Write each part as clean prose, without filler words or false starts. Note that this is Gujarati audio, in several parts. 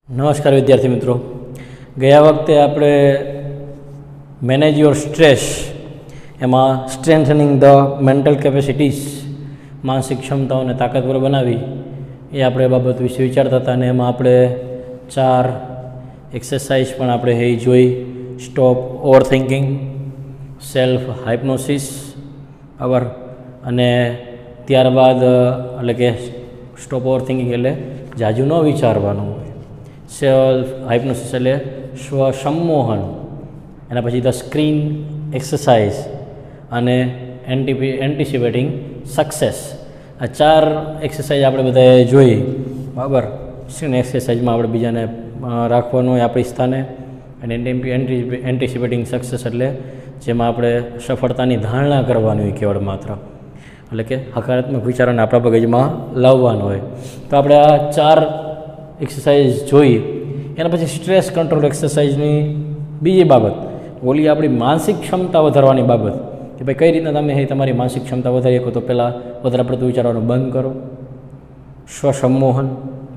નમસ્કાર વિદ્યાર્થી મિત્રો, ગયા વખતે આપણે મેનેજ યોર સ્ટ્રેસ એમાં સ્ટ્રેન્થનિંગ ધ મેન્ટલ કેપેસિટીઝ માનસિક ક્ષમતાઓને તાકાતવર બનાવી એ આપણે બાબત વિશે વિચારતા હતા અને એમાં આપણે 4 એક્સરસાઇઝ પણ આપણે એ જોઈ. સ્ટોપ ઓવર થિંકિંગ, સેલ્ફ હાઇપ્નોસિસ અને ત્યારબાદ એટલે કે સ્ટોપ ઓવર થિંકિંગ એટલે જાજુ ન વિચારવાનું હોય, સેલ્ફ હાઇપ્નોસિસ એટલે સ્વસંમોહન, એના પછી ધ સ્ક્રીન એક્સરસાઇઝ અને એન્ટિસિપેટિંગ સક્સેસ. આ 4 એક્સરસાઇઝ આપણે બધાએ જોઈ. સ્ક્રીન એક્સરસાઇઝમાં આપણે બીજાને રાખવાનું હોય આપણી સ્થાને, અને એન્ટિસિપેટિંગ સક્સેસ એટલે જેમાં આપણે સફળતાની ધારણા કરવાની હોય કેવળ માત્ર, એટલે કે હકારાત્મક વિચારોને આપણા મગજમાં લાવવાનો હોય. તો આપણે આ 4 એક્સરસાઇઝ જોઈ. એના પછી સ્ટ્રેસ કંટ્રોલ એક્સરસાઇઝની બીજી બાબત, ઓલી આપણી માનસિક ક્ષમતા વધારવાની બાબત, કે ભાઈ કઈ રીતના તમે તમારી માનસિક ક્ષમતા વધારી શકો. તો પહેલાં વધારે પડતું વિચારવાનું બંધ કરો, સ્વસંમોહન,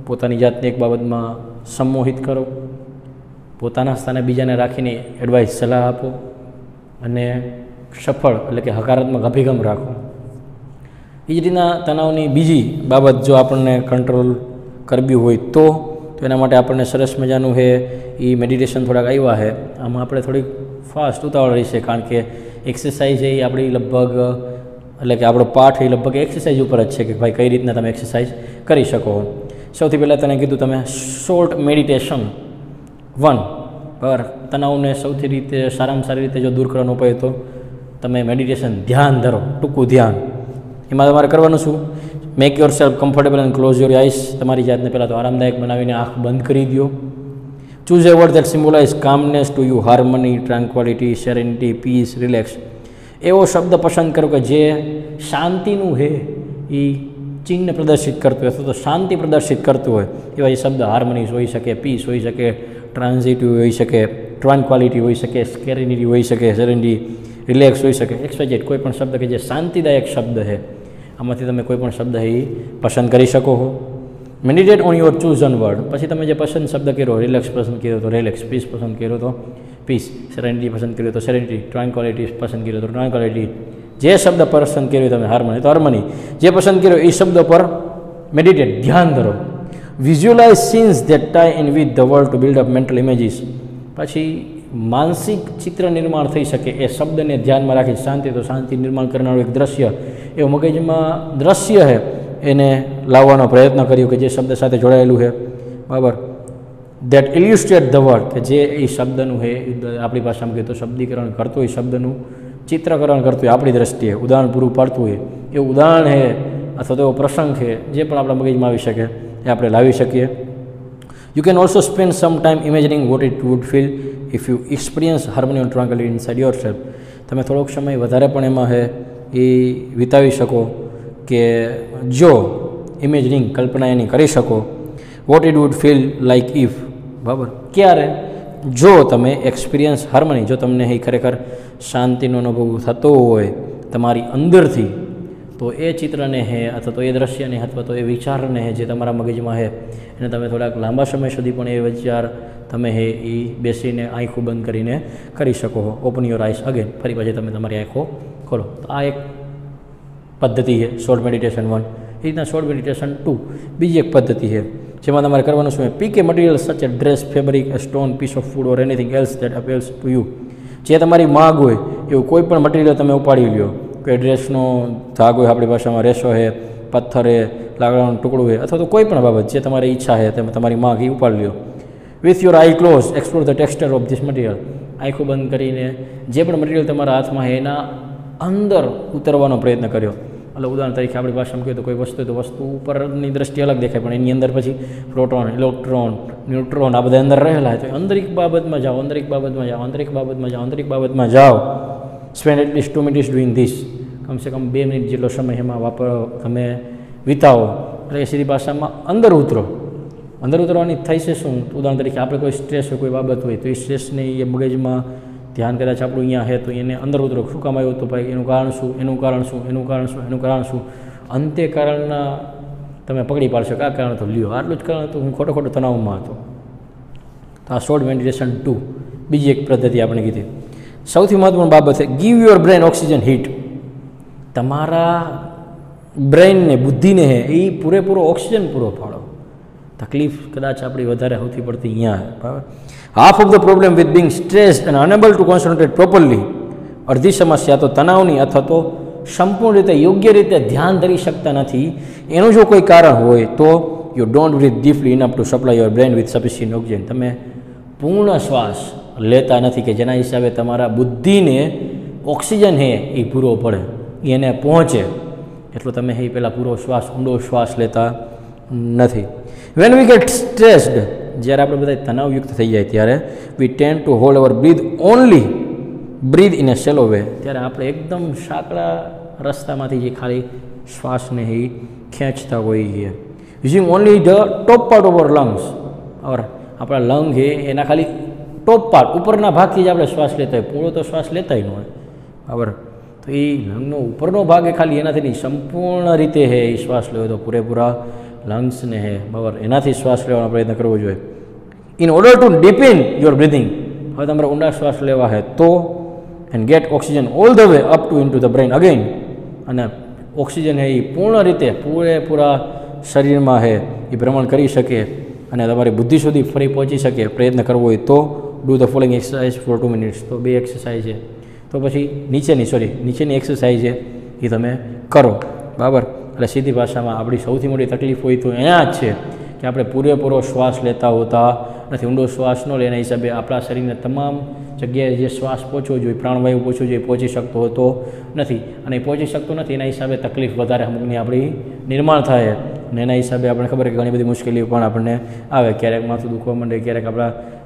પોતાની જાતને એક બાબતમાં સંમોહિત કરો, પોતાના સ્થાને બીજાને રાખીને એડવાઇસ સલાહ આપો, અને સફળ એટલે કે હકારાત્મક અભિગમ રાખો. એ જ રીતના તણાવની બીજી બાબત જો આપણને કંટ્રોલ કરવી હોય તો એના માટે આપણને સરસ મજાનું છે એ મેડિટેશન થોડાક આવ્યા છે. આમાં આપણે થોડીક ફાસ્ટ ઉતાવળ રહેશે, કારણ કે એક્સરસાઇઝ એ આપણી લગભગ એટલે કે આપણો પાઠ એ લગભગ એક્સરસાઇઝ ઉપર જ છે કે ભાઈ કઈ રીતના તમે એક્સરસાઇઝ કરી શકો. સૌથી પહેલાં તને કીધું તમે શોર્ટ મેડિટેશન 1. બરાબર, તણાવને સૌથી સારામાં સારી રીતે જો દૂર કરવાનો ઉપાય તો તમે મેડિટેશન ધ્યાન ધરો, ટૂંકું ધ્યાન. એમાં તમારે કરવાનું શું? Make yourself comfortable and close your eyes. તમારી જાતને પહેલાં તો આરામદાયક બનાવીને આંખ બંધ કરી દો. Choose a word that symbolise calmness to you, harmony, tranquillity, serenity, peace, relax. એવો શબ્દ પસંદ કરો કે જે શાંતિનું છે એ ચિહ્ન પ્રદર્શિત કરતું હોય અથવા તો શાંતિ પ્રદર્શિત કરતું હોય એવા એ શબ્દ. હાર્મનીઝ હોઈ શકે, પીસ હોઈ શકે, ટ્રાન્ઝિટિવ હોઈ શકે, ટ્રાન્ક્વાલિટી હોઈ શકે, સ્કેરેનિટી હોઈ શકે, સેરેનિટી, રિલેક્સ હોઈ શકે. એક્સપેક્ટેડ કોઈ પણ શબ્દ કે જે શાંતિદાયક શબ્દ છે આમાંથી તમે કોઈ પણ શબ્દ એ પસંદ કરી શકો છો. Meditate on your ચૂઝન word. પછી તમે જે પસંદ શબ્દ કર્યો, રિલેક્સ પસંદ કર્યો તો રિલેક્સ, પીસ પસંદ કર્યો તો પીસ, સેરેનિટી પસંદ કર્યો તો સેરેનિટી, ટ્રાન્ક્વાલિટી પસંદ કર્યો તો ટ્રાન્ક્વાલિટી. જે શબ્દ પસંદ કર્યો તમે, હાર્મની તો હાર્મની, જે પસંદ કર્યો એ શબ્દ પર મેડિટેટ ધ્યાન ધરો. Visualise scenes that tie in with the world to build up mental images. પછી માનસિક ચિત્ર નિર્માણ થઈ શકે એ શબ્દને ધ્યાનમાં રાખી શાંતિ તો શાંતિ નિર્માણ કરનારું એક દ્રશ્ય, એવું મગજમાં દ્રશ્ય છે એને લાવવાનો પ્રયત્ન કર્યો કે જે શબ્દ સાથે જોડાયેલું છે. બરાબર, દેટ ઇલ્યુસ્ટ્રેટ ધ વર્ડ, કે જે એ શબ્દનું છે આપણી ભાષામાં કહીએ તો શબ્દીકરણ કરતું હોય, શબ્દનું ચિત્રકરણ કરતું હોય આપણી દ્રષ્ટિએ, ઉદાહરણ પૂરું પાડતું હોય એવું ઉદાહરણ છે અથવા તો એવો પ્રસંગ છે જે પણ આપણા મગજમાં આવી શકે એ આપણે લાવી શકીએ. You can also spend some time imagining what it would feel if you experience harmony and tranquillity inside yourself. તમે થોડોક સમય વધારે પણ એમાં છે એ વિતાવી શકો કે જો ઇમેજિનિંગ કલ્પના એની કરી શકો. Vote it would feel like if. બરાબર, ક્યારે? જો તમે એક્સપિરિયન્સ હાર્મની, જો તમને એ ખરેખર શાંતિનો અનુભવ થતો હોય તમારી અંદરથી, તો એ ચિત્રને હે અથવા તો એ દ્રશ્યને અથવા તો એ વિચારને હે જે તમારા મગજમાં છે એને તમે થોડાક લાંબા સમય સુધી પણ એ વિચાર તમે હે એ બેસીને આંખો બંધ કરીને કરી શકો. Open your eyes again. ફરી પછી તમે તમારી આંખો ખોલો. તો આ એક પદ્ધતિ છે શોર્ટ મેડિટેશન 1. એ રીતના શોર્ટ મેડિટેશન 2 બીજી એક પદ્ધતિ છે જેમાં તમારે કરવાનું શું? Peak a material such a dress, fabric, a stone, piece of food or anything else that appeals to you. જે તમારી માગ હોય એવું કોઈ પણ મટીરિયલ તમે ઉપાડી લ્યો. કોઈ ડ્રેસનો ધાગ હોય, આપણી ભાષામાં રેસો છે, પથ્થર છે, લાકડાનું ટુકડું છે, અથવા તો કોઈ પણ બાબત જે તમારી ઈચ્છા છે તમે તમારી માગ એ ઉપાડી લ્યો. With your eye close explore the texture of this material. આંખો બંધ કરીને જે પણ મટીરિયલ તમારા હાથમાં છે એના અંદર ઉતરવાનો પ્રયત્ન કર્યો. એટલે ઉદાહરણ તરીકે આપણી ભાષામાં કહીએ તો કોઈ વસ્તુ તો વસ્તુ ઉપરની દ્રષ્ટિએ અલગ દેખાય, પણ એની અંદર પછી પ્રોટોન, ઇલેક્ટ્રોન, ન્યુટ્રોન આ બધા અંદર રહેલા હોય. તો આંતરિક બાબતમાં જાઓ, આંતરિક બાબતમાં જાઓ, આંતરિક બાબતમાં જાઓ, આંતરિક બાબતમાં જાઓ. Spend at least 2 minutes doing this. કમસે કમ 2 મિનિટ જેટલો સમય એમાં તમે વિતાવો. એટલે સીધી ભાષામાં અંદર ઉતરો. અંદર ઉતરવાની થઈ છે શું? ઉદાહરણ તરીકે આપણે કોઈ સ્ટ્રેસ હોય, કોઈ બાબત હોય તો એ સ્ટ્રેસને એ મગજમાં ધ્યાન કદાચ આપણું અહીંયા છે તો એને અંદર ઉતરો. શું કામ આવ્યું? તો ભાઈ એનું કારણ શું, એનું કારણ શું, એનું કારણ શું, એનું કારણ શું. અંતે કારણના તમે પકડી પાડશો કે આ કારણ તો લ્યો, આટલું જ કારણ હતું, હું ખોટો તણાવમાં હતો. તો આ શોર્ટ વેન્ટિલેશન 2 બીજી એક પદ્ધતિ આપણે કીધી. સૌથી મહત્વની બાબત છે give your brain oxygen heat. તમારા બ્રેઇનને બુદ્ધિને એ પૂરેપૂરો ઓક્સિજન પૂરો પાડો. તકલીફ કદાચ આપણી વધારે સૌથી પડતી અહીંયા બરાબર. Half of the problem with Bing stressed and enable two concentrate properly. અડધી સમસ્યા તો તણાવની અથવા તો સંપૂર્ણ રીતે યોગ્ય રીતે ધ્યાન ધરી શકતા નથી એનું જો કોઈ કારણ હોય તો you don't breathe deeply enough to supply your brain with sufficient oxygen. તમે પૂર્ણ શ્વાસ લેતા નથી કે જેના હિસાબે તમારા બુદ્ધિને ઓક્સિજન હે એ પૂરો પડે, એને પહોંચે એટલો તમે એ પહેલાં પૂરો શ્વાસ ઊંડો શ્વાસ લેતા નથી. વેન વી ગેટ સ્ટ્રેસ્ડ, જ્યારે આપણે બધા તણાવયુક્ત થઈ જાય ત્યારે we tend to hold our breath in a shallow way. ત્યારે આપણે એકદમ સાંકડા રસ્તામાંથી જે ખાલી શ્વાસને એ ખેંચતા હોઈએ. Using only the top part of our lungs. Or આપણા લંગ છે એના ખાલી ટોપ પાર્ટ ઉપરના ભાગથી જ આપણે શ્વાસ લેતા હોય, પૂરો તો શ્વાસ લેતા ન હોય બરાબર. તો એ લંગનો ઉપરનો ભાગ એ ખાલી એનાથી નહીં, સંપૂર્ણ રીતે હે એ શ્વાસ લેવો તો પૂરેપૂરા લંગ્સને હે બરાબર એનાથી શ્વાસ લેવાનો પ્રયત્ન કરવો જોઈએ. In order to deepen your breathing. હવે તમારે ઊંડા શ્વાસ લેવા હે તો and get oxygen all the way up to into the brain again. અને ઓક્સિજન હે એ પૂર્ણ રીતે પૂરેપૂરા શરીરમાં હે એ ભ્રમણ કરી શકે અને તમારી બુદ્ધિ સુધી ફરી પહોંચી શકે પ્રયત્ન કરવો હોય તો do the following exercise for 2 minutes. તો 2 એક્સરસાઇઝ છે તો પછી નીચેની એક્સરસાઇઝ છે એ તમે કરો બરાબર. એટલે સીધી ભાષામાં આપણી સૌથી મોટી તકલીફ હોય તો અહીંયા જ છે કે આપણે પૂરેપૂરો શ્વાસ લેતા હોતા નથી. ઊંડો શ્વાસ ન લે એના હિસાબે આપણા શરીરને તમામ જગ્યાએ જે શ્વાસ પહોંચવો જોઈએ, પ્રાણવાયુ પહોંચવો જોઈએ, પહોંચી શકતો હોતો નથી. અને એ પહોંચી શકતો નથી એના હિસાબે તકલીફ વધારે અમુકની આપણી નિર્માણ થાય અને એના હિસાબે આપણે ખબર કે ઘણી બધી મુશ્કેલીઓ પણ આપણને આવે. ક્યારેક માથું દુખવા માંડે, ક્યારેક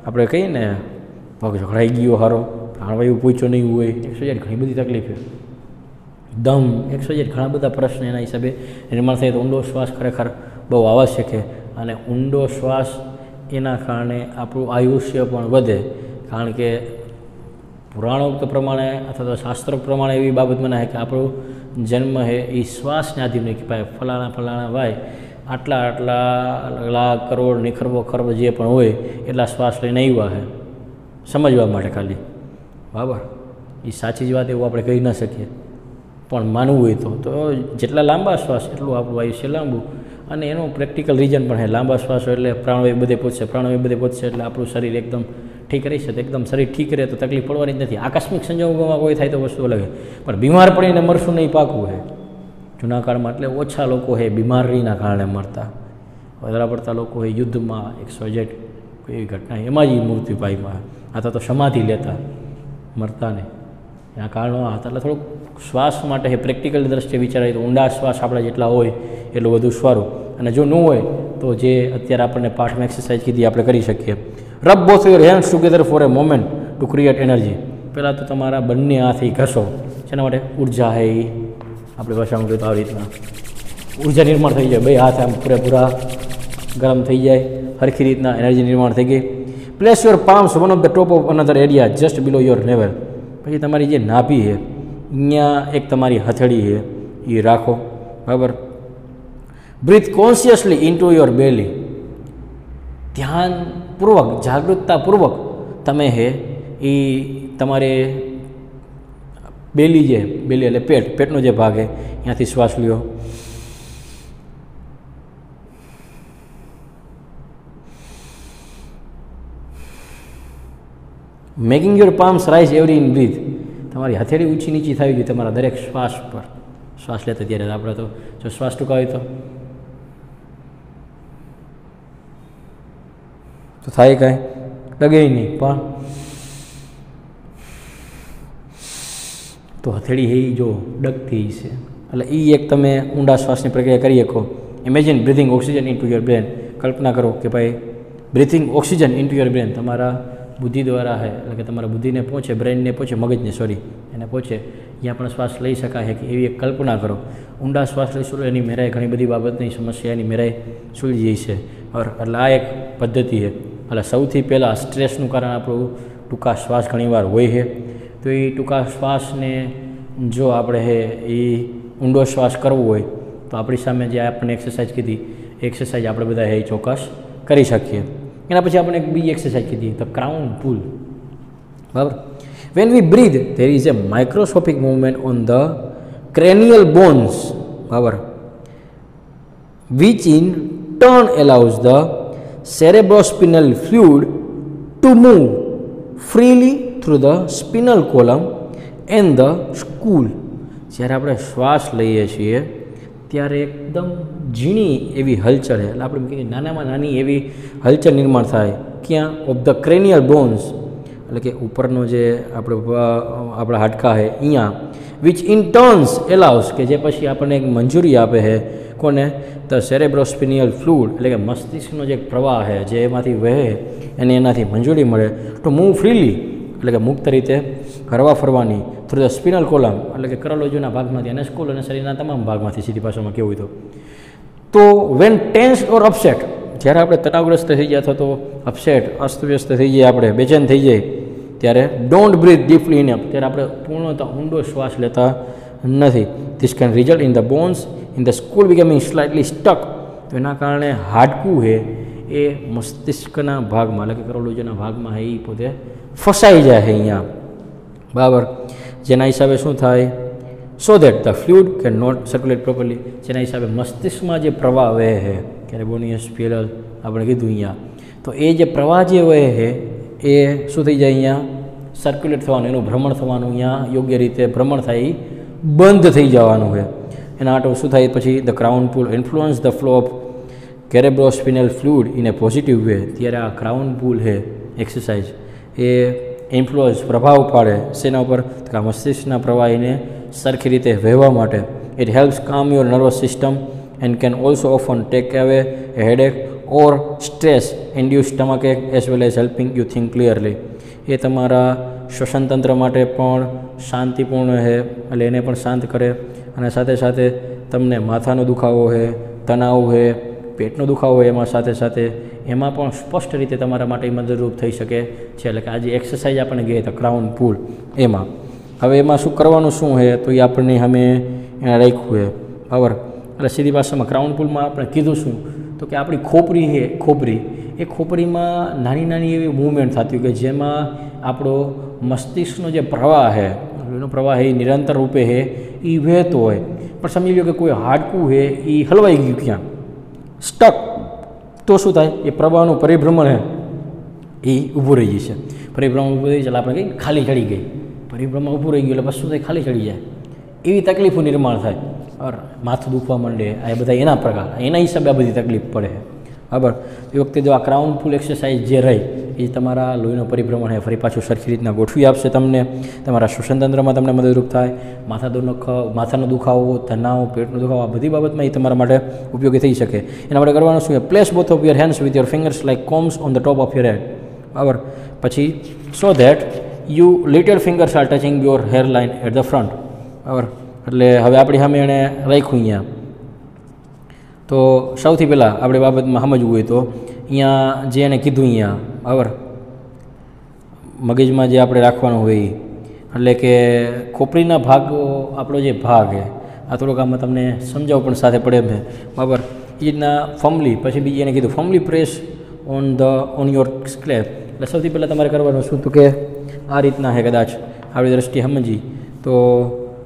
આપણે કહીએ ને પગ ઝઘડાઈ ગયો સારો, પ્રાણવાયુ પહોંચ્યો નહીં હોય, 100 ઘણી બધી તકલીફ છે, દમ 100 ઘણા બધા પ્રશ્ન એના હિસાબે નિર્માણ થાય. તો ઊંડો શ્વાસ ખરેખર બહુ આવશ્યક છે અને ઊંડો શ્વાસ એના કારણે આપણું આયુષ્ય પણ વધે. કારણ કે પુરાણોક્ત પ્રમાણે અથવા તો શાસ્ત્રો પ્રમાણે એવી બાબત મનાય કે આપણો જન્મ છે એ શ્વાસને આધીન નહીં કે ભાઈ ફલાણા ભાઈ આટલા લાખ કરોડ નિખરવો ખરબ જે પણ હોય એટલા શ્વાસ લઈને આવ્યા છે સમજવા માટે ખાલી બરાબર. એ સાચી જ વાત એવું આપણે કહી ન શકીએ પણ માનવું હોય તો જેટલા લાંબા શ્વાસ એટલું આપણું આયુષ્ય લાંબુ. અને એનું પ્રેક્ટિકલ રીઝન પણ છે. લાંબા શ્વાસ એટલે પ્રાણવાયુ બધે પહોંચશે એટલે આપણું શરીર એકદમ ઠીક રહેશે. તો એકદમ શરીર ઠીક રહે તો તકલીફ પડવાની જ નથી. આકસ્મિક સંજોગોમાં કોઈ થાય તો વસ્તુ અલગ છે પણ બીમાર પડીને મરશું નહીં પાકવું છે. જૂના કાળમાં એટલે ઓછા લોકો છે બીમારીના કારણે મરતા, વધારે પડતા લોકો છે યુદ્ધમાં 100 એવી ઘટના એમાં જ મૃત્યુ પામ્યા અથવા તો સમાધિ લેતા મરતા ને આ કારણો હતા. એટલે થોડુંક શ્વાસ માટે છે પ્રેક્ટિકલ દ્રષ્ટિએ વિચારાય તો ઊંડા શ્વાસ આપણા જેટલા હોય એટલું વધુ સારું. અને જો ન હોય તો જે અત્યારે આપણને પાઠમાં એક્સરસાઇઝ કીધી આપણે કરી શકીએ. Rub both your hands together four A moment to create energy. પહેલાં તો તમારા બંને હાથથી ઘસો. શેના માટે? ઉર્જા છે એ આપણી ભાષામાં કહીએ તો આવી રીતના ઉર્જા નિર્માણ થઈ જાય. બે હાથ આમ પૂરેપૂરા ગરમ થઈ જાય સરખી રીતના એનર્જી નિર્માણ થઈ ગઈ. Place your palms one of the top of another area just below your naval. પછી તમારી જે નાભી છે અહીંયા એક તમારી હથેળી છે એ રાખો બરાબર. Breathe consciously into your belly. ધ્યાનપૂર્વક જાગૃતતાપૂર્વક તમે હે એ તમારે બેલી એટલે પેટનો જે ભાગ છે ત્યાંથી શ્વાસ લ્યો. Making your palms rise every in breath. તમારી હથેળી ઊંચી નીચી થવી જોઈએ તમારા દરેક શ્વાસ પર. શ્વાસ લેતા ત્યારે આપણે તો જો શ્વાસ ટૂંકાવી તો થાય કાંઈ ડગે નહીં પણ તો હથેળી એ જો ડગતી છે એટલે એ એક તમે ઊંડા શ્વાસની પ્રક્રિયા કરી શકો. Imagine breathing oxygen into your brain. કલ્પના કરો કે ભાઈ breathing oxygen into your brain તમારા બુદ્ધિ દ્વારા છે એટલે કે તમારા બુદ્ધિને પહોંચે, બ્રેનને પહોંચે, મગજને એને પહોંચે જ્યાં પણ શ્વાસ લઈ શકાય કે એવી એક કલ્પના કરો. ઊંડા શ્વાસ લઈશું એની મેરાય ઘણી બધી બાબતની સમસ્યાની મેરાય સુલઝી છે. એટલે આ એક પદ્ધતિ છે. એટલે સૌથી પહેલાં સ્ટ્રેસનું કારણ આપણું ટૂંકા શ્વાસ ઘણીવાર હોય છે. તો એ ટૂંકા શ્વાસને જો આપણે એ ઊંડો શ્વાસ કરવો હોય તો આપણી સામે જે આપણને એક્સરસાઇઝ કીધી એક્સરસાઇઝ આપણે બધા એ ચોક્કસ કરી શકીએ. એના પછી આપણે એક બીજી એક્સરસાઇઝ કીધી ધ ક્રાઉન પુલ, બરાબર. When we breathe there is a microscopic movement on the cranial bones, બરાબર, which in turn allows the cerebrospinal fluid to move freely through the spinal column and the skull. જ્યારે આપણે શ્વાસ લઈએ છીએ ત્યારે એકદમ ઝીણી એવી હલચલ છે, એટલે આપણે કહીએ નાનામાં નાની એવી હલચલ નિર્માણ થાય ક્યાં? ઓફ ધ ક્રેનિયલ બોન્સ, એટલે કે ઉપરનો જે આપણા હાડકા છે અહીંયા, વિચ ઇન ટર્ન્સ એલાઉઝ, કે જે પછી આપણને એક મંજૂરી આપે છે કોને? ધ સેરેબ્રોસ્પિનિયલ ફ્લુઇડ, એટલે કે મસ્તિષ્કનો જે પ્રવાહ છે જે એમાંથી વહે એને એનાથી મંજૂરી મળે ટુ મૂવ ફ્રીલી, એટલે કે મુક્ત રીતે હરવા ફરવાની, થ્રુ ધ સ્પિનલ કોલમ, એટલે કે કરોડરજ્જુના ભાગમાંથી અને સ્કુલ અને શરીરના તમામ ભાગમાંથી, સીધી ભાષામાં કેવું હોય તો વેન ટેન્સ ઓર અપસેટ, જ્યારે આપણે તણાવગ્રસ્ત થઈ ગયા અથવા તો અપસેટ અસ્તવ્યસ્ત થઈ જઈએ, આપણે બેચેન થઈ જઈએ, ત્યારે ડોન્ટ બ્રીથ ડીપલી ઇનફ, ત્યારે આપણે પૂર્ણતઃ ઊંડો શ્વાસ લેતા નથી. This can result in the bones in the school becoming slightly stuck, તો એના કારણે હાડકું છે એ મસ્તિષ્કના ભાગમાં, એટલે કે કરોડરજ્જુના ભાગમાં એ પોતે ફસાઈ જાય છે અહીંયા, બરાબર. જેના હિસાબે શું થાય? So that the fluid can not circulate properly, જેના હિસાબે મસ્તિષ્કમાં જે પ્રવાહ વહે છે, કેરેબોનિયસ સ્પિરલ આપણે કીધું અહીંયા, તો એ જે પ્રવાહ જે વહે છે એ શું થઈ જાય? અહીંયા સર્ક્યુલેટ થવાનું, એનું ભ્રમણ થવાનું, અહીંયા યોગ્ય રીતે ભ્રમણ થાય એ બંધ થઈ જવાનું છે. એના આટો શું થાય પછી? The crown pull influence the flow of cerebrospinal fluid in a positive way. ત્યારે આ ક્રાઉન પુલ છે એક્સરસાઇઝ એ ઇન્ફ્લુઅન્સ પ્રભાવ પાડે શેના ઉપર? તો આ મસ્તિષ્કના પ્રવાહીને સરખી રીતે વહેવા માટે. It helps calm your nervous system and can also often take away a headache or stress induce stomach ache as well as helping you think clearly. એ તમારા શ્વસન તંત્ર માટે પણ શાંતિપૂર્ણ છે, એટલે એને પણ શાંત કરે, અને સાથે સાથે તમને માથાનો દુખાવો છે, તણાવ છે, પેટનો દુખાવો હોય એમાં સાથે સાથે એમાં પણ સ્પષ્ટ રીતે તમારા માટે મદદરૂપ થઈ શકે છે. એટલે કે આ જે એક્સરસાઇઝ આપણે ગઈ તો ક્રાઉન પુલ, એમાં હવે એમાં શું કરવાનું શું છે તો એ આપણને અમે એને રાખ્યું છે, બરાબર. એટલે સીધી ભાષામાં ક્રાઉન પુલમાં આપણે કીધું શું તો કે આપણી ખોપરી છે, એ ખોપરીમાં નાની નાની એવી મૂવમેન્ટ થતી હોય કે જેમાં આપણો મસ્તિષ્કનો જે પ્રવાહ છે એનો પ્રવાહ એ નિરંતર રૂપે છે એ વહેતો હોય, પણ સમજી લો કે કોઈ હાડકું છે એ હલવાઈ ગયું ક્યાં, સ્ટક, તો શું થાય? એ પ્રવાહનું પરિભ્રમણ છે એ ઊભું રહી જશે. પરિભ્રમણ ઊભું રહી ચાલે આપણે કંઈ ખાલી ચડી ગઈ, પરિભ્રમણ ઊભું રહી ગયું એટલે બસ શું થાય? ખાલી ચડી જાય, એવી તકલીફો નિર્માણ થાય, और માથું દુખવા માંડે, આ બધા એના પ્રકાર, એના હિસાબે આ બધી તકલીફ પડે, બરાબર. એ વખતે જો આ ક્રાઉન પુલ એક્સરસાઇઝ જે રહી એ તમારા લોહીનું પરિભ્રમણ છે ફરી પાછું સરખી રીતના ગોઠવી આપશે તમને, તમારા શ્વસનતંત્રમાં તમને મદદરૂપ થાય, માથાનો દુખાવો, તણાવ, પેટનો દુખાવો, આ બધી બાબતમાં એ તમારા માટે ઉપયોગી થઈ શકે. એના માટે કરવાનું શું છે? Place both of your hands with your fingers like combs on the top of your head, બરાબર. પછી so that you little fingers are touching your hair line at the front, બરાબર. એટલે હવે આપણી સામે એણે રાખ્યું અહીંયા, તો સૌથી પહેલાં આપણે બાબતમાં સમજવું હોય તો અહીંયા જે એને કીધું અહીંયા, બરાબર, મગજમાં જે આપણે રાખવાનું હોય એટલે કે ખોપરીના ભાગો, આપણો જે ભાગ છે આ થોડોક આમાં તમને સમજાવવું પણ સાથે પડે એમ, બરાબર. એ રીતના ફર્મલી, પછી બીજી એને કીધું ફર્મલી પ્રેસ ઓન યોર સ્ક્લેપ. એટલે સૌથી પહેલાં તમારે કરવાનું શું તો કે આ રીતના છે, કદાચ આપણી દ્રષ્ટિએ સમજી તો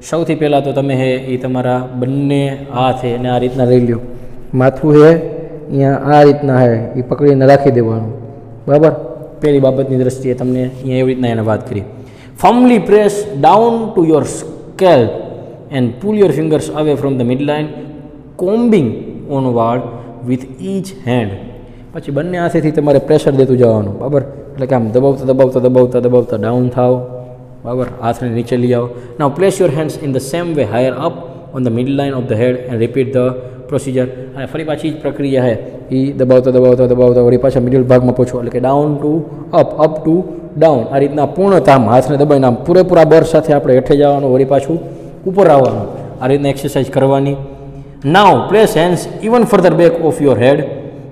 સૌથી પહેલાં તો તમે હે એ તમારા બંને હાથ છે અને આ રીતના લઈ લ્યો, માથું છે અહીંયા આ રીતના છે એ પકડીને રાખી દેવાનું, બરાબર. પહેલી બાબતની દ્રષ્ટિએ તમને અહીંયા એવી રીતના એને વાત કરી. Firmly press down to your scalp and pull your fingers away from the mid line, combing onward with each hand. પછી બંને હાથેથી તમારે પ્રેશર દેતું જવાનું, બરાબર. એટલે કે આમ દબાવતા દબાવતા દબાવતા દબાવતા ડાઉન થાવ, બરાબર. હાથને નીચે લઈ આવો. Now place your hands in the same way higher up on the mid line of the head and repeat the procedure. અને ફરી પાછી જ પ્રક્રિયા છે એ દબાવતા દબાવતા દબાવતા વળી પાછા મિડલ ભાગમાં પહોંચો, એટલે કે down to up, up to down. આ રીતના પૂર્ણતામ હાથને દબાઈને આમ પૂરેપૂરા બર સાથે આપણે હેઠે જવાનું, વળી પાછું ઉપર આવવાનું, આ રીતના એક્સરસાઇઝ કરવાની. Now place hands even further back of your head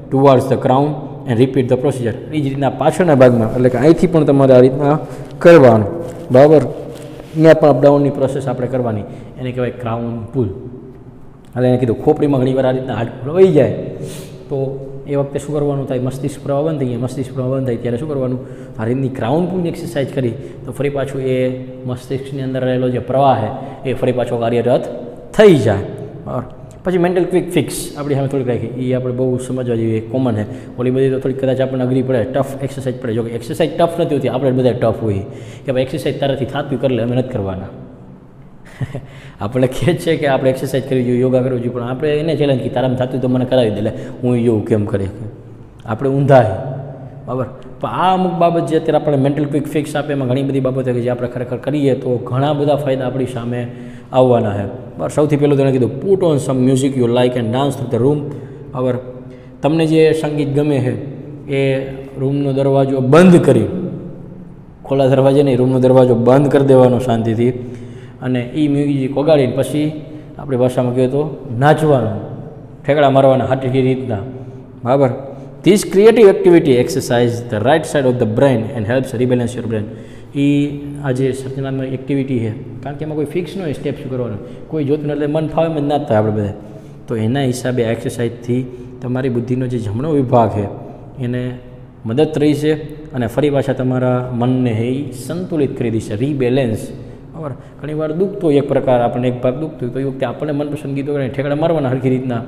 towards the crown and repeat the procedure. એ જ રીતના પાછળના ભાગમાં, એટલે કે અહીંથી પણ તમારે આ રીતના કરવાનું, બરાબર. અહીંયા પણ અપડાઉનની પ્રોસેસ આપણે કરવાની, એને કહેવાય ક્રાઉન પુલ. એટલે એને કીધું ખોપરીમાં ઘણી વાર આ રીતના હાડકું વહી જાય તો એ વખતે શું કરવાનું થાય, મસ્તિષ્ક પ્રવાહ બંધ થઈ જાય. મસ્તિષ્ક પ્રવાહ બંધ થાય ત્યારે શું કરવાનું, આ રીતની ગ્રાઉન્ડ પૂલની એક્સરસાઇઝ કરી તો ફરી પાછું એ મસ્તિષ્કની અંદર રહેલો જે પ્રવાહ છે એ ફરી પાછો કાર્યરત થઈ જાય. બરાબર. પછી મેન્ટલ ક્વિક ફિક્સ આપણી સામે થોડીક રાખી, એ આપણે બહુ સમજવા જેવી કોમન છે. ઓલી બધી તો થોડીક કદાચ આપણને અઘરી પડે, ટફ એક્સરસાઇઝ પડે. જો કે એક્સરસાઇઝ ટફ નથી હોતી, આપણે બધા ટફ હોય કે ભાઈ એક્સરસાઇઝ તારાથી થતું કરી લે, અમે નથી કરવાના. આપણે કહે છે કે આપણે એક્સરસાઇઝ કરવી જોઈએ, યોગા કરવું જોઈએ, પણ આપણે એને ચેલેન્જ કે તારામાં થતું તો મને કરાવી દે, એટલે હું જોઉં કેમ કરે. આપણે ઊંધા છે. બરાબર. પણ આ અમુક બાબત જે અત્યારે આપણે મેન્ટલ ક્વિક ફિક્સ આપે એમાં ઘણી બધી બાબતો કે જે આપણે ખરેખર કરીએ તો ઘણા બધા ફાયદા આપણી સામે આવવાના છે. બરાબર. સૌથી પહેલું તેને કીધું put on some music you like and dance through the room. બરાબર. તમને જે સંગીત ગમે છે એ રૂમનો દરવાજો બંધ કરી, ખોલા દરવાજે નહીં, રૂમનો દરવાજો બંધ કરી દેવાનો શાંતિથી, અને એ મ્યુઝિક વગાડીને પછી આપણી ભાષામાં કહીએ તો નાચવાનું, ઠેકડા મારવાના હાથી રીતના. બરાબર. This creative activity exercise the right side of the brain and helps rebalance your brain. એ આ જે સર્જનાત્મક એક્ટિવિટી છે, કારણ કે એમાં કોઈ ફિક્સ ન હોય સ્ટેપ શું કરવાનું, કોઈ જોતું એટલે મન ફાવે એમ જ ના થાય આપણે બધા. તો એના હિસાબે આ એક્સરસાઇઝથી તમારી બુદ્ધિનો જે જમણો વિભાગ છે એને મદદ રહી છે, અને ફરી પાછા તમારા મનને એ સંતુલિત કરી દેશે, રીબેલેન્સ. બરાબર. ઘણી વાર દુખતો હોય એક પ્રકાર, આપણને એક ભાગ દુખતું હોય તો એ વખતે આપણને મનપસંદ ગીતો કરીને ઠેકડા મારવાના હરખી રીતના,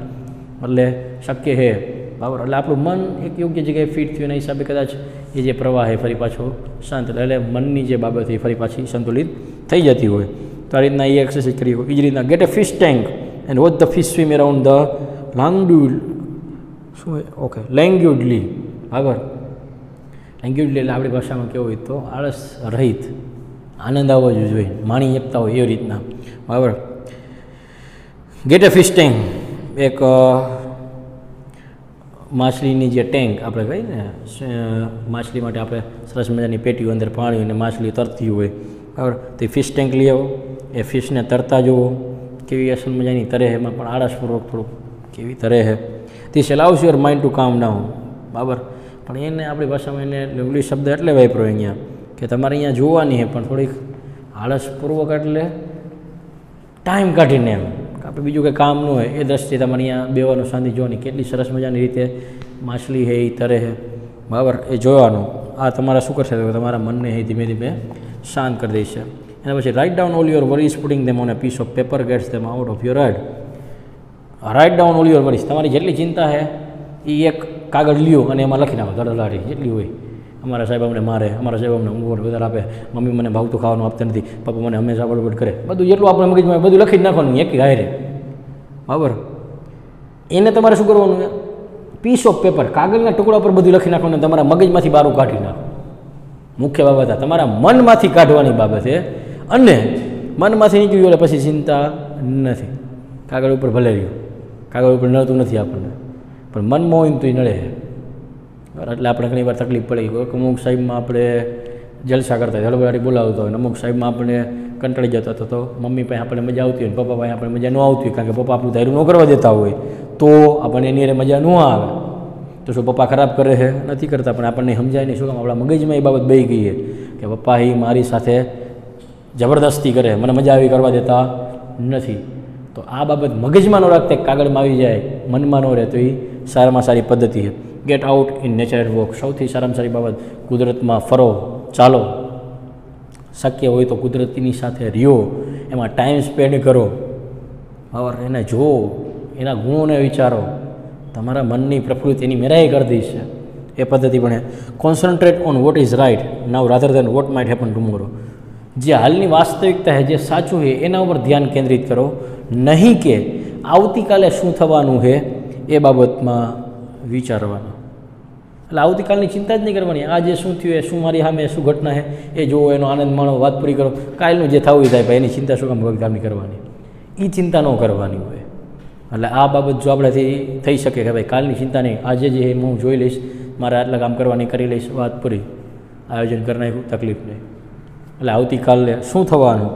એટલે શક્ય છે. બરાબર. એટલે આપણું મન એક યોગ્ય જગ્યાએ ફિટ થયું એના હિસાબે કદાચ એ જે પ્રવાહ છે ફરી પાછો શાંત, એટલે મનની જે બાબત એ ફરી પાછી સંતુલિત થઈ જતી હોય. તો આ રીતના એ એક્સરસાઇઝ કરી હોય. એ જ રીતના get a fish tank and watch the fish swim around the લાંગડ્યુલ શું હોય, ઓકે, લેંગ્યુડલી. બરાબર. લેંગ્યુડલી એટલે આપણી ભાષામાં કેવું હોય તો આળસ રહિત, આનંદ આવવો જોઈએ, માણી શકતા હોય એ રીતના. બરાબર. ગેટ એ ફિશ ટેન્ક એક માછલીની જે ટેન્ક આપણે કહીએ ને, માછલી માટે આપણે સરસ મજાની પેટીઓ અંદર પાણી અને માછલી તરતી હોય. બરાબર. તો એ ફિશ ટેન્ક લઈ આવો, એ ફિશને તરતા જુઓ કેવી અસલ મજાની તરે, એમાં પણ આળસપૂર્વક થોડુંક કેવી તરે છે. This allows your mind to કામ ડાઉન. બરાબર. પણ એને આપણી ભાષામાં એને ઇંગ્લિશ શબ્દ એટલે વાપરો અહીંયા કે તમારે અહીંયા જોવાની છે, પણ થોડીક આળસપૂર્વક એટલે ટાઈમ કાઢીને, એમ આપણે બીજું કંઈ કામ ન હોય એ દ્રષ્ટિએ તમારે અહીંયા બેવાનું શાંતિ જોવાની, કેટલી સરસ મજાની રીતે માછલી છે એ તરે છે. બરાબર. એ જોવાનું. આ તમારા શું કરશે તો તમારા મનને એ ધીમે ધીમે શાંત કરી દેશે. એના પછી write down all your worries putting them on a piece of paper gets them out of your head. Write down all your worries, તમારી જેટલી ચિંતા છે એ એક કાગળ લ્યો અને એમાં લખી નાખો, ધડધડાટી જેટલી હોય. અમારા સાહેબ અમને મારે, અમારા સાહેબ અમને ઊંઘ વધારે આપે, મમ્મી મને ભાવતું ખાવાનું આપતા નથી, પપ્પા મને હંમેશા બડબડ કરે, બધું જેટલું આપણે મગજમાં બધું લખી જ નાખવાનું એક ગાયરે. બરાબર. એને તમારે શું કરવાનું, પીસ ઓફ પેપર, કાગળના ટુકડા પર બધું લખી નાખવાનું, તમારા મગજમાંથી બહાર કાઢી નાખો. મુખ્ય બાબત આ તમારા મનમાંથી કાઢવાની બાબત છે, અને મનમાંથી નીકળ્યું એટલે પછી ચિંતા નથી. કાગળ ઉપર ભલે રહ્યું, કાગળ ઉપર નડતું નથી આપણને, પણ મનમાં હોય તો એ નડે. એટલે આપણે ઘણી વાર તકલીફ પડી. અમુક સાહેબમાં આપણે જલસા કરતા હોય, હળબડાટી બોલાવતો હોય, અમુક સાહેબમાં આપણે કંટાળી જતો હતો, તો મમ્મી પાસે આપણે મજા આવતી હોય, પપ્પા પાસે આપણે મજા ન આવતી હોય, કારણ કે પપ્પા આપણું ધાર્યું ન કરવા દેતા હોય તો આપણને એની મજા ન આવે. તો શું પપ્પા ખરાબ કરે છે? નથી કરતા, પણ આપણને સમજાય નહીં. શું કામ? આપણા મગજમાં એ બાબત બેહી ગઈ છે કે પપ્પા એ મારી સાથે જબરદસ્તી કરે, મને મજા આવી કરવા દેતા નથી. તો આ બાબત મગજમાં ન રાખતા કાગળમાં આવી જાય, મનમાં ન રહે, તો એ સારામાં સારી પદ્ધતિ છે. Get out in nature and walk, સૌથી સારામાં સારી બાબત કુદરતમાં ફરો, ચાલો, શક્ય હોય તો કુદરતીની સાથે રહ્યો, એમાં ટાઈમ સ્પેન્ડ કરો, और એને જુઓ, એના ગુણોને વિચારો, તમારા મનની પ્રકૃતિ એની મેરાઈ કરી દઈ છે. એ પદ્ધતિ પણ concentrate on what is right now rather than what might happen tomorrow. જે હાલની વાસ્તવિકતા છે, જે સાચું છે એના ઉપર ધ્યાન કેન્દ્રિત કરો, નહીં કે આવતીકાલે શું થવાનું છે એ બાબતમાં વિચારવાનું. એટલે આવતીકાલની ચિંતા જ નહીં કરવાની, આજે શું થયું, એ શું મારી સામે શું ઘટના છે એ જુઓ, એનો આનંદ માણો, વાત પૂરી કરો. કાલનું જે થવું થાય ભાઈ એની ચિંતા શું કામ ભવિષ્યની કરવાની, એ ચિંતા ન કરવાની હોય. એટલે આ બાબત જો આપણાથી થઈ શકે કે ભાઈ કાલની ચિંતા નહીં, આજે જે હું જોઈ લઈશ, મારે આટલા કામ કરવાની કરી લઈશ, વાત પૂરી, આયોજન કરી નાખ્યું, તકલીફ નહીં. એટલે આવતીકાલે શું થવાનું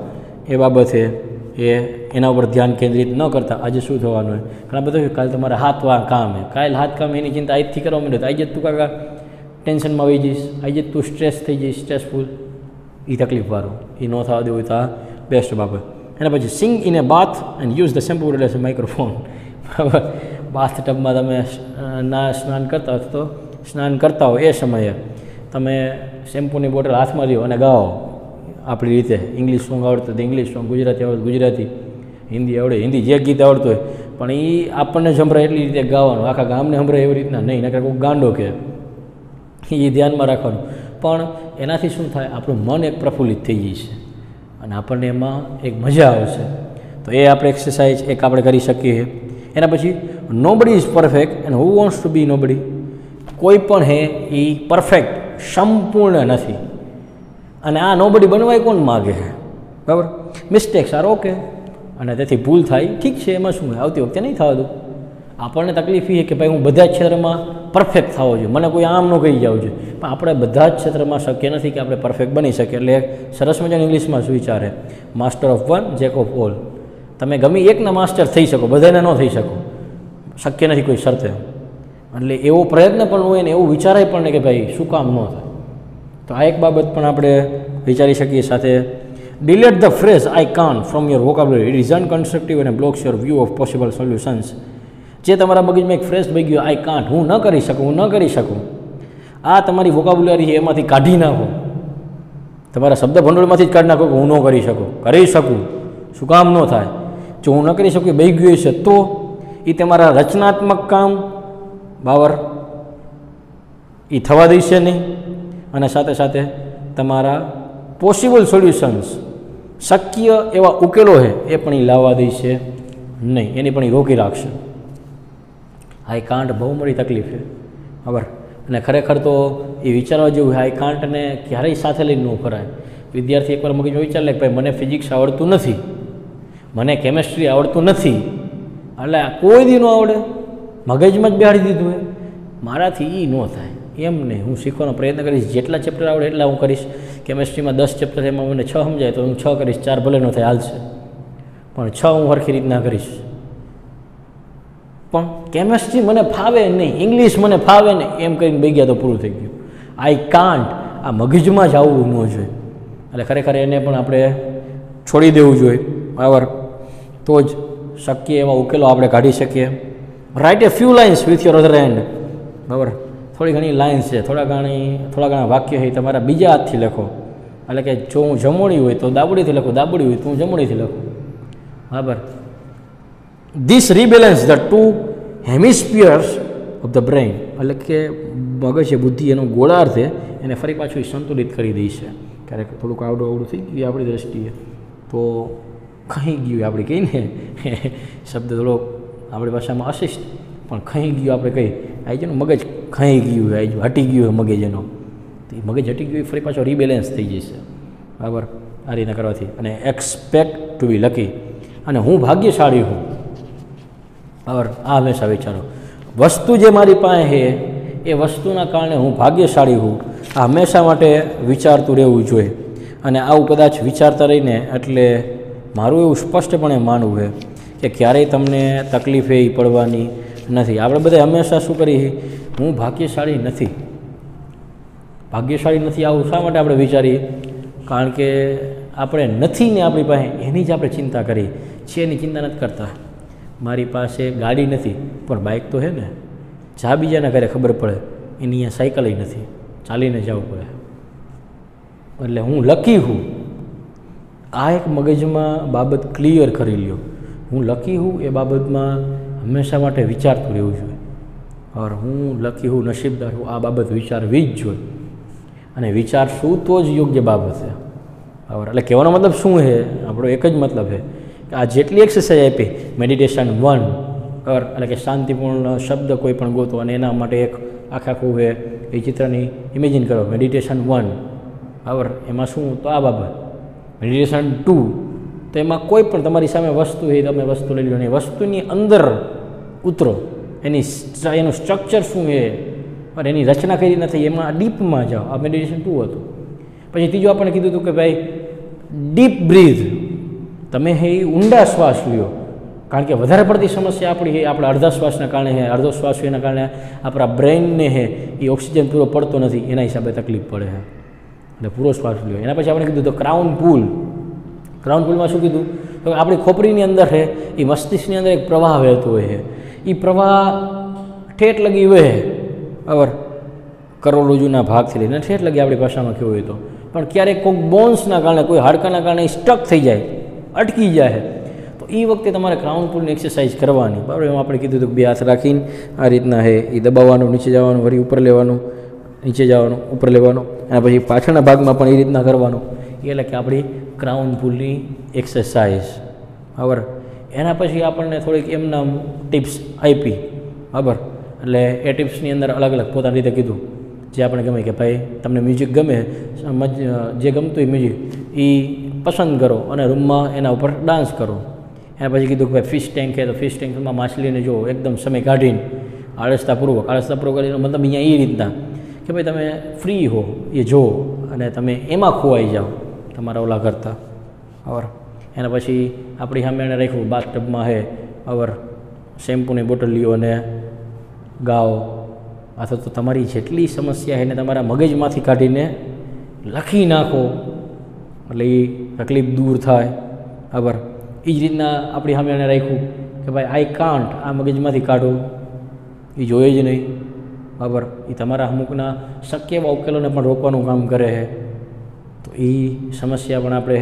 એ બાબતે એના ઉપર ધ્યાન કેન્દ્રિત ન કરતા આજે શું થવાનું હોય. ઘણા બધા કાલે તમારે હાથ કામ છે, કાલે હાથ કામ એની ચિંતા આજથી કરવા માંડ્યો તો આજે તું કાકા ટેન્શનમાં આવી જઈશ, આજે તું સ્ટ્રેસ થઈ જઈશ, સ્ટ્રેસફુલ, એ તકલીફવાળું, એ ન થવા દેવું હોય તો આ બેસ્ટ બાબત. એના પછી sing in a bath and use the shampoo એટલે માઇક્રોફોન. બરાબર, બાથટબમાં તમે સ્નાન કરતા હો તો સ્નાન કરતા હો એ સમયે તમે શેમ્પૂની બોટલ હાથમાં લ્યો અને ગાઓ આપણી રીતે. ઇંગ્લિશ સોંગ આવડતું તો ઇંગ્લિશ સોંગ, ગુજરાતી આવડતું ગુજરાતી, હિન્દી આવડે હિન્દી, જે ગીત આવડતું હોય, પણ એ આપણને સંભળાય એટલી રીતે ગાવાનું. આખા ગામને સંભળાય એવી રીતના નહીં, નકર કોઈ ગાંડો કે એ ધ્યાનમાં રાખવાનું. પણ એનાથી શું થાય, આપણું મન એક પ્રફુલ્લિત થઈ જાય છે અને આપણને એમાં એક મજા આવશે. તો એ આપણે એક્સરસાઇઝ એક આપણે કરી શકીએ. એના પછી nobody is perfect and who wants to be nobody. કોઈ પણ હે એ પરફેક્ટ સંપૂર્ણ નથી અને આ નોબડી બનવાય કોણ માગે છે, બરાબર. મિસ્ટેક્સ આર ઓકે, અને તેથી ભૂલ થાય ઠીક છે, એમાં શું આવતી વખતે નહીં થવા દઉં. આપણને તકલીફ એ છે કે ભાઈ હું બધા જ ક્ષેત્રમાં પરફેક્ટ થવો જોઈએ, મને કોઈ આમ ન કહી જવું જોઈએ, પણ આપણે બધા જ ક્ષેત્રમાં શક્ય નથી કે આપણે પરફેક્ટ બની શકીએ. એટલે સરસ મજાનું ઇંગ્લિશમાં શું વિચારે, master of one Jack of all. તમે ગમે એકના માસ્ટર થઈ શકો, બધાને ન થઈ શકો, શક્ય નથી કોઈ શરતે. એટલે એવો પ્રયત્ન પણ હોય ને એવું વિચારાય પણ ને કે ભાઈ શું કામ ન થાય. તો આ એક બાબત પણ આપણે વિચારી શકીએ. સાથે delete the phrase I can't from your vocabulary, it is unconstructive and blocks your view of possible solutions. જે તમારા મગજમાં એક ફ્રેઝ થઈ ગયો, આઈ કાન્ટ, હું ન કરી શકું, હું ન કરી શકું, આ તમારી વોકાબ્યુલરી છે એમાંથી કાઢી નાખો. તમારા શબ્દ ભંડોળમાંથી જ કાઢી નાખો કે હું ન કરી શકું. કરી શકું શું કામ ન થાય? જો હું ન કરી શકું એ બહી ગયું છે તો એ તમારા રચનાત્મક કામ બાવર એ થવા દેશે નહીં, અને સાથે સાથે તમારા પોસિબલ સોલ્યુશન્સ, શક્ય એવા ઉકેલો છે એ પણ એ લાવવા દેશે નહીં, એની પણ એ રોકી રાખશે. આઈ કાન્ટ બહુ મોટી તકલીફ છે, બરાબર. અને ખરેખર તો એ વિચારવા જેવું આઈ કાન્ટને ક્યારેય સાથે લઈને ન કરાય. વિદ્યાર્થી એકવાર મગજમાં વિચાર લે કે ભાઈ મને ફિઝિક્સ આવડતું નથી, મને કેમેસ્ટ્રી આવડતું નથી, એટલે કોઈ દી ન આવડે, મગજમાં જ બેહાડી દીધું હોય, મારાથી એ ન થાય. એમ નહીં, હું શીખવાનો પ્રયત્ન કરીશ, જેટલા ચેપ્ટર આવડે એટલા હું કરીશ. કેમેસ્ટ્રીમાં 10 ચેપ્ટર, એમાં મને 6 સમજાય તો હું 6 કરીશ, 4 ભલે ન થાય હાલશે, પણ 6 હું સરખી રીતના કરીશ. પણ કેમેસ્ટ્રી મને ફાવે નહીં, ઇંગ્લિશ મને ફાવે નહીં, એમ કરીને બે ગયા તો પૂરું થઈ ગયું. આઈ કાન્ટ, આ મગજમાં જ આવવું ન જોઈએ. એટલે ખરેખર એને પણ આપણે છોડી દેવું જોઈએ, બરાબર. તો જ શક્ય એવા ઉકેલો આપણે કાઢી શકીએ. Write a few lines with your other hand, બરાબર. થોડી ઘણી લાઇન્સ છે, થોડા ઘણા વાક્ય છે તમારા બીજા હાથથી લખો. એટલે કે જો હું જમણી હોય તો દાબડીથી લખું, દાબડી હોય તો હું જમણીથી લખું, બરાબર. This rebalance the two hemispheres of the brain, એટલે કે મગજ એ બુદ્ધિ એનો ગોળાર્ધ છે એને ફરી પાછું સંતુલિત કરી દે છે. ક્યારેક થોડુંક આવડું થઈ ગયું આપણી દ્રષ્ટિએ તો ખઈ ગયું આપણે કહીને શબ્દ થોડો આપણી ભાષામાં અશિષ્ટ, પણ ખઈ ગયું આપણે કહી આવી જાય મગજ ખાઈ ગયું, આવી હટી ગયું મગજ એનો, તો એ મગજ હટી ગયું ફરી પાછો રીબેલેન્સ થઈ જશે, બરાબર. આ રીતના કરવાથી. અને એક્સપેક્ટ ટુ બી લકી, અને હું ભાગ્યશાળી હું, બરાબર. આ હંમેશા વિચારો, વસ્તુ જે મારી પાસે છે એ વસ્તુના કારણે હું ભાગ્યશાળી હું, આ હંમેશા માટે વિચારતું રહેવું જોઈએ. અને આવું કદાચ વિચારતા રહીને એટલે મારું એવું સ્પષ્ટપણે માનવું છે કે ક્યારેય તમને તકલીફ એ પડવાની નથી. આપણે બધા હંમેશા શું કરીએ, હું ભાગ્યશાળી નથી, ભાગ્યશાળી નથી, આવું શા માટે આપણે વિચારીએ? કારણ કે આપણે નથી ને આપણી પાસે એની જ આપણે ચિંતા કરીએ છીએ, એની ચિંતા નથી કરતા. મારી પાસે ગાડી નથી પણ બાઇક તો છે ને, જા બીજાના ઘરે ખબર પડે એની અહીંયા સાયકલ નથી, ચાલીને જવું પડે, એટલે હું લકી હું. આ એક મગજમાં બાબત ક્લિયર કરી લ્યો, હું લકી હું એ બાબતમાં હંમેશા માટે વિચારતું રહેવું જોઈએ. और હું લકી હું, નસીબદાર હું, આ બાબત વિચારવી જ જોઈએ. અને વિચારશું તો જ યોગ્ય બાબત છે, બરાબર. એટલે કહેવાનો મતલબ શું છે, આપણો એક જ મતલબ છે કે આ જેટલી એક્સરસાઇઝ આપી મેડિટેશન 1, બરાબર, એટલે કે શાંતિપૂર્ણ શબ્દ કોઈ પણ ગોતો અને એના માટે એક આખું છે એ ચિત્રની ઇમેજિન કરો. મેડિટેશન 1, બરાબર, એમાં શું તો આ બાબત. મેડિટેશન 2 તો એમાં કોઈ પણ તમારી સામે વસ્તુ છે, તમે વસ્તુ લઈ લો અને વસ્તુની અંદર ઉતરો, એનું સ્ટ્રક્ચર શું છે અને એની રચના કઈ રીતના થઈ એમાં ડીપમાં જાઓ. આ મેડિટેશન 2 હતું. પછી ત્રીજું આપણે કીધું હતું કે ભાઈ ડીપ બ્રીથ, તમે એ ઊંડા શ્વાસ લ્યો, કારણ કે વધારે પડતી સમસ્યા આપણી છે આપણા અડધા શ્વાસના કારણે છે. અડધો શ્વાસ એના કારણે આપણા બ્રેઇનને છે એ ઓક્સિજન પૂરો પડતો નથી, એના હિસાબે તકલીફ પડે છે, એટલે પૂરો શ્વાસ લ્યો. એના પછી આપણે કીધું તો ક્રાઉન પુલ. ક્રાઉન પુલમાં શું કીધું તો આપણી ખોપરીની અંદર છે એ મસ્તિષ્કની અંદર એક પ્રવાહ વહેતો હોય છે, એ પ્રવાહ ઠેઠ લગી વહે, બરાબર, કરોડરજ્જુના ભાગથી લઈને ઠેઠ લગી આપણી ભાષામાં કહેવું હોય તો, પણ ક્યારેક કોઈક બોન્સના કારણે, કોઈ હાડકાના કારણે સ્ટક થઈ જાય, અટકી જાય, તો એ વખતે તમારે ક્રાઉન પુલની એક્સરસાઇઝ કરવાની, બરાબર. એમાં આપણે કીધું હતું કે 2 હાથ રાખીને આ રીતના હે એ દબાવવાનું, નીચે જવાનું, વળી ઉપર લેવાનું, નીચે જવાનું, ઉપર લેવાનું, અને પછી પાછળના ભાગમાં પણ એ રીતના કરવાનું. એટલે કે આપણી ક્રાઉન પુલની એક્સરસાઇઝ, બરાબર. એના પછી આપણને થોડીક એમના ટિપ્સ આપી, બરાબર. એટલે એ ટિપ્સની અંદર અલગ અલગ પોતાની રીતે કીધું જે આપણે ગમે, કે ભાઈ તમને મ્યુઝિક ગમે, જે ગમતું એ મ્યુઝિક એ પસંદ કરો અને રૂમમાં એના ઉપર ડાન્સ કરો. એના પછી કીધું કે ભાઈ ફિશ ટેન્ક છે તો ફિશ ટેન્કમાં માછલીને જો એકદમ સમય કાઢીને આળસતાપૂર્વક કરીને, મતલબ અહીંયા એ રીતના કે ભાઈ તમે ફ્રી હો એ જો અને તમે એમાં ખોવાઈ જાઓ તમારા ઓલા કરતાં, બરાબર. એના પછી આપણી સામે એને રાખ્યું બાથટબમાં હે, બરાબર, શેમ્પૂની બોટલ લ્યો અને ગાઓ, અથવા તો તમારી જેટલી સમસ્યા છે એને તમારા મગજમાંથી કાઢીને લખી નાખો, એટલે એ તકલીફ દૂર થાય, બરાબર. એ જ રીતના આપણી સામે એને રાખ્યું કે ભાઈ આઈ કાન્ટ, આ મગજમાંથી કાઢો, એ જોઈએ જ નહીં, બરાબર. એ તમારા અમુકના શક્ય એવા ઉકેલોને પણ રોકવાનું કામ કરે છે, તો એ સમસ્યા પણ આપણે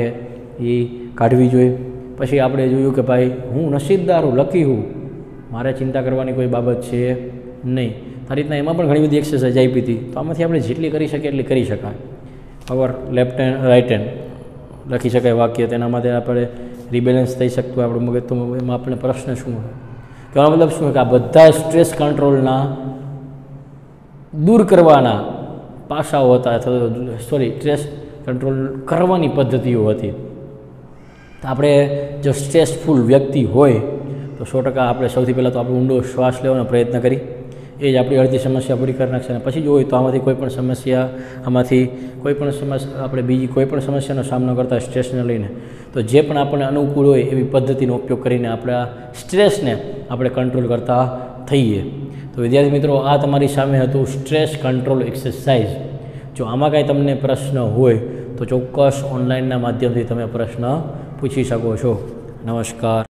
એ કાઢવી જોઈએ. પછી આપણે જોયું કે ભાઈ હું નસીબદાર હું, લકી હું, મારે ચિંતા કરવાની કોઈ બાબત છે નહીં. આ રીતના એમાં પણ ઘણી બધી એક્સરસાઇઝ આપી હતી, તો આમાંથી આપણે જેટલી કરી શકીએ એટલી કરી શકાય, બરાબર. લેફ્ટ હેન્ડ રાઇટ હેન્ડ લખી શકાય વાક્ય, તેના માટે આપણે રિબેલેન્સ થઈ શકતું આપણું મગજ. તો એમાં આપણે પ્રશ્ન શું કહેવાનો મતલબ શું કે આ બધા સ્ટ્રેસ કંટ્રોલના દૂર કરવાના પાસાઓ હતા, અથવા સ્ટ્રેસ કંટ્રોલ કરવાની પદ્ધતિઓ હતી. તો આપણે જો સ્ટ્રેસફુલ વ્યક્તિ હોય તો 100% આપણે સૌથી પહેલાં તો આપણે ઊંડો શ્વાસ લેવાનો પ્રયત્ન કરી, એ જ આપણી અડધી સમસ્યા પૂરી કરી નાખશે. અને પછી જો હોય તો આમાંથી કોઈ પણ સમસ્યા આપણે બીજી કોઈ પણ સમસ્યાનો સામનો કરતા સ્ટ્રેસને લઈને, તો જે પણ આપણને અનુકૂળ હોય એવી પદ્ધતિનો ઉપયોગ કરીને આપણા સ્ટ્રેસને આપણે કંટ્રોલ કરતા થઈએ. તો વિદ્યાર્થી મિત્રો, આ તમારી સામે હતું સ્ટ્રેસ કંટ્રોલ એક્સરસાઇઝ. જો આમાં કાંઈ તમને પ્રશ્ન હોય તો ચોક્કસ ઓનલાઈનના માધ્યમથી તમે પ્રશ્ન પૂછી શકો છો. નમસ્કાર.